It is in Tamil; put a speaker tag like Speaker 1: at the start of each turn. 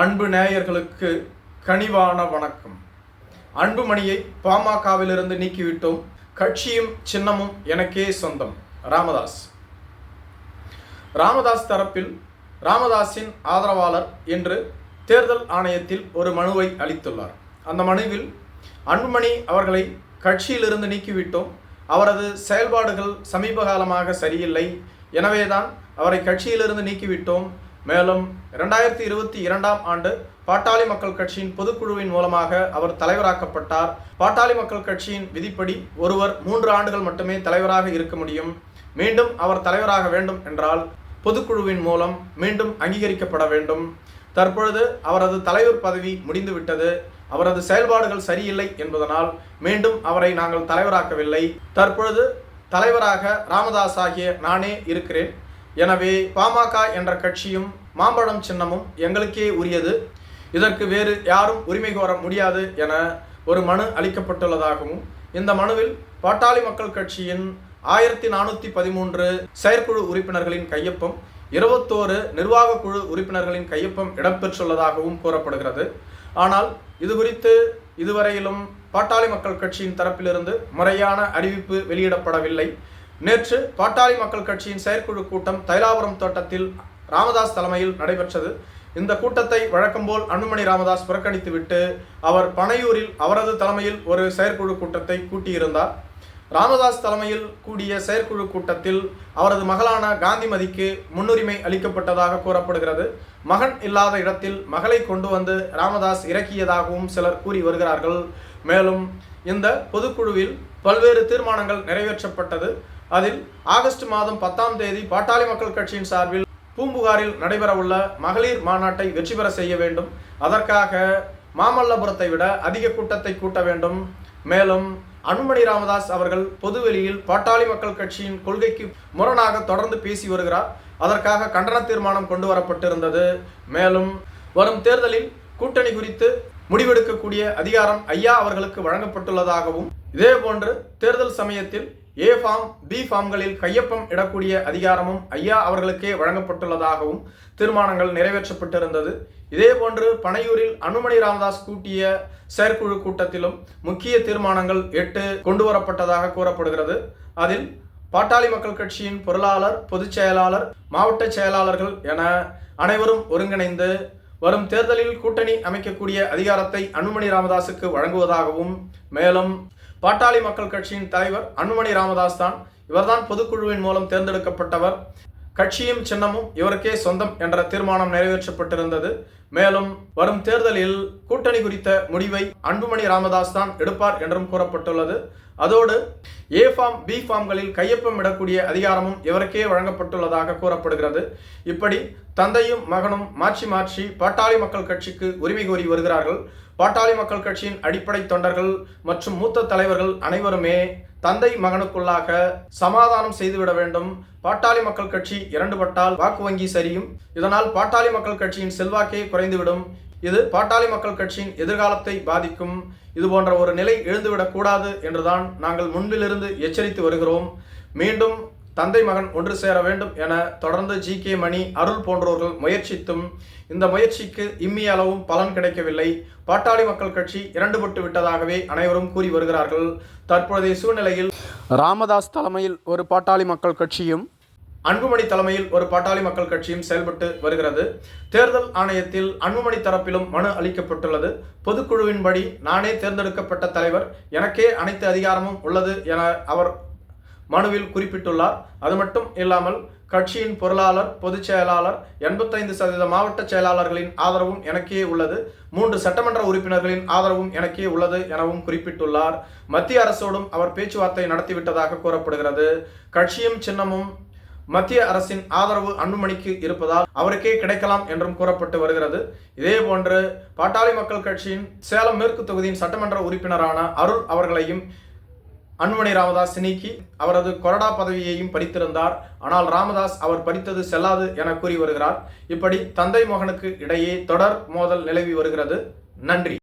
Speaker 1: அன்பு நேயர்களுக்கு கனிவான வணக்கம். அன்புமணியை பாமகவிலிருந்து நீக்கிவிட்டோம். கட்சியும் சின்னமும் எனக்கே சொந்தம். ராமதாஸ் தரப்பில் ராமதாஸின் ஆதரவாளர் என்று தேர்தல் ஆணையத்தில் ஒரு மனுவை அளித்துள்ளார். அந்த மனுவில் அன்புமணி அவர்களை கட்சியிலிருந்து நீக்கிவிட்டோம், அவரது செயல்பாடுகள் சமீப காலமாக சரியில்லை, எனவேதான் அவரை கட்சியிலிருந்து நீக்கிவிட்டோம். மேலும் 2022ஆம் ஆண்டு பாட்டாளி மக்கள் கட்சியின் பொதுக்குழுவின் மூலமாக அவர் தலைவராக்கப்பட்டார். பாட்டாளி மக்கள் கட்சியின் விதிப்படி ஒருவர் 3 ஆண்டுகள் மட்டுமே தலைவராக இருக்க முடியும். மீண்டும் அவர் தலைவராக வேண்டும் என்றால் பொதுக்குழுவின் மூலம் மீண்டும் அங்கீகரிக்கப்பட வேண்டும். தற்பொழுது அவரது தலைவர் பதவி முடிந்துவிட்டது. அவரது செயல்பாடுகள் சரியில்லை என்பதனால் மீண்டும் அவரை நாங்கள் தலைவராக்கவில்லை. தற்பொழுது தலைவராக ராமதாஸ் ஆகிய நானே இருக்கிறேன். எனவே பாமக என்ற கட்சியும் மாம்பழம் சின்னமும் எங்களுக்கே உரியது, இதற்கு வேறு யாரும் உரிமை கோர முடியாது என ஒரு மனு அளிக்கப்பட்டுள்ளதாகவும், இந்த மனுவில் பாட்டாளி மக்கள் கட்சியின் 1413 செயற்குழு உறுப்பினர்களின் கையொப்பம், 21 நிர்வாக குழு உறுப்பினர்களின் கையொப்பம் இடம்பெற்றுள்ளதாகவும் கூறப்படுகிறது. ஆனால் இது குறித்து இதுவரையிலும் பாட்டாளி மக்கள் கட்சியின் தரப்பிலிருந்து முறையான அறிவிப்பு வெளியிடப்படவில்லை. நேற்று பாட்டாளி மக்கள் கட்சியின் செயற்குழு கூட்டம் தைலாபுரம் தோட்டத்தில் ராமதாஸ் தலைமையில் நடைபெற்றது. இந்த கூட்டத்தை வழக்கம்போல் அன்புமணி ராமதாஸ் புறக்கணித்துவிட்டு அவர் பனையூரில் அவரது தலைமையில் ஒரு செயற்குழு கூட்டத்தை கூட்டியிருந்தார். ராமதாஸ் தலைமையில் கூடிய செயற்குழு கூட்டத்தில் அவரது மகளான காந்திமதிக்கு முன்னுரிமை அளிக்கப்பட்டதாக கூறப்படுகிறது. மகன் இல்லாத இடத்தில் மகளை கொண்டு வந்து ராமதாஸ் இறக்கியதாகவும் சிலர் கூறி வருகிறார்கள். மேலும் இந்த பொதுக்குழுவில் பல்வேறு தீர்மானங்கள் நிறைவேற்றப்பட்டது. அதில் ஆகஸ்ட் மாதம் 10ஆம் தேதி பாட்டாளி மக்கள் கட்சியின் சார்பில் பூம்புகாரில் நடைபெறவுள்ள மகளிர் மாநாட்டை வெற்றி பெற செய்ய வேண்டும். அதற்காக மாமல்லபுரத்தை விட அதிக கூட்டத்தை கூட்ட வேண்டும். மேலும் அன்புமணி ராமதாஸ் அவர்கள் பொதுவெளியில் பாட்டாளி மக்கள் கட்சியின் கொள்கைக்கு முரணாக தொடர்ந்து பேசி வருகிறார். அதற்காக கண்டன தீர்மானம் கொண்டு வரப்பட்டிருந்தது. மேலும் வரும் தேர்தலில் கூட்டணி குறித்து முடிவெடுக்கக்கூடிய அதிகாரம் ஐயா அவர்களுக்கு வழங்கப்பட்டுள்ளதாகவும், இதேபோன்று தேர்தல் சமயத்தில் ஏ ஃபார்ம் பி ஃபார்ம்களில் கையொப்பம் இடக்கூடிய அதிகாரமும் ஐயா அவர்களுக்கே வழங்கப்பட்டுள்ளதாகவும் தீர்மானங்கள் நிறைவேற்றப்பட்டிருந்தது. இதேபோன்று பனையூரில் அன்புமணி ராமதாஸ் கூட்டிய செயற்குழு கூட்டத்திலும் முக்கிய தீர்மானங்கள் 8 கொண்டு வரப்பட்டதாக கூறப்படுகிறது. அதில் பாட்டாளி மக்கள் கட்சியின் பொருளாளர், பொதுச் செயலாளர், மாவட்ட செயலாளர்கள் என அனைவரும் ஒருங்கிணைந்து வரும் தேர்தலில் கூட்டணி அமைக்கக்கூடிய அதிகாரத்தை அன்புமணி ராமதாஸுக்கு வழங்குவதாகவும், மேலும் பாட்டாளி மக்கள் கட்சியின் தலைவர் அன்புமணி ராமதாஸ் தான், இவர்தான் பொதுக்குழுவின் மூலம் தேர்ந்தெடுக்கப்பட்டவர், கட்சியும் சின்னமும் இவருக்கே சொந்தம் என்ற தீர்மானம் நிறைவேற்றப்பட்டிருந்தது. மேலும் வரும் தேர்தலில் கூட்டணி குறித்த முடிவை அன்புமணி ராமதாஸ் தான் எடுப்பார் என்றும் கூறப்பட்டுள்ளது. அதோடு ஏ ஃபார்ம் பி ஃபார்ம்களில் கையொப்பம் இடக்கூடிய அதிகாரமும் இவருக்கே வழங்கப்பட்டுள்ளதாக கூறப்படுகிறது. இப்படி தந்தையும் மகனும் மாற்றி மாற்றி பாட்டாளி மக்கள் கட்சிக்கு உரிமை கோரி வருகிறார்கள். பாட்டாளி மக்கள் கட்சியின் அடிப்படை தொண்டர்கள் மற்றும் மூத்த தலைவர்கள் அனைவருமே தந்தை மகனுக்குள்ளாக சமாதானம் செய்துவிட வேண்டும். பாட்டாளி மக்கள் கட்சி 2 பட்டால் வாக்கு வங்கி சரியும், இதனால் பாட்டாளி மக்கள் கட்சியின் செல்வாக்கே குறைந்துவிடும். இது பாட்டாளி மக்கள் கட்சியின் எதிர்காலத்தை பாதிக்கும். இது போன்ற ஒரு நிலை எழுந்துவிடக் கூடாது என்றுதான் நாங்கள் முன்பிலிருந்து எச்சரித்து வருகிறோம். மீண்டும் தந்தை மகன் ஒன்று சேர வேண்டும் என தொடர்ந்து GK மணி, அருள் போன்றவர்கள் முயற்சித்தும் இந்த முயற்சிக்கு இம்மிய அளவும் பலன் கிடைக்கவில்லை. பாட்டாளி மக்கள் கட்சி 2 பட்டு விட்டதாகவே அனைவரும் கூறி வருகிறார்கள். தற்போதைய சூழ்நிலையில் ராமதாஸ் தலைமையில் ஒரு பாட்டாளி மக்கள் கட்சியும், அன்புமணி தலைமையில் ஒரு பாட்டாளி மக்கள் கட்சியும் செயல்பட்டு வருகிறது. தேர்தல் ஆணையத்தில் அன்புமணி தரப்பிலும் மனு அளிக்கப்பட்டுள்ளது. பொதுக்குழுவின்படி நானே தேர்ந்தெடுக்கப்பட்ட தலைவர், எனக்கே அனைத்து அதிகாரமும் உள்ளது என அவர் மனுவில் குறிப்பிட்டுள்ளார். அது மட்டும் இல்லாமல் கட்சியின் பொருளாளர், பொதுச் செயலாளர், 85% மாவட்ட செயலாளர்களின் ஆதரவும் எனக்கே உள்ளது, 3 சட்டமன்ற உறுப்பினர்களின் ஆதரவும் எனக்கே உள்ளது எனவும் குறிப்பிட்டுள்ளார். மத்திய அரசோடும் அவர் பேச்சுவார்த்தை நடத்திவிட்டதாக கூறப்படுகிறது. கட்சியும் சின்னமும் மத்திய அரசின் ஆதரவு அன்புமணிக்கு இருப்பதால் அவருக்கே கிடைக்கலாம் என்றும் கூறப்பட்டு வருகிறது. இதேபோன்று பாட்டாளி மக்கள் கட்சியின் சேலம் மேற்கு தொகுதியின் சட்டமன்ற உறுப்பினரான அருள் அவர்களையும் அன்புமணி ராமதாஸ் நீக்கி அவரது கொறடா பதவியையும் பறித்திருந்தார். ஆனால் ராமதாஸ் அவர் பறித்தது செல்லாது என கூறி வருகிறார். இப்படி தந்தை மகனுக்கு இடையே தொடர் மோதல் நிலவி வருகிறது. நன்றி.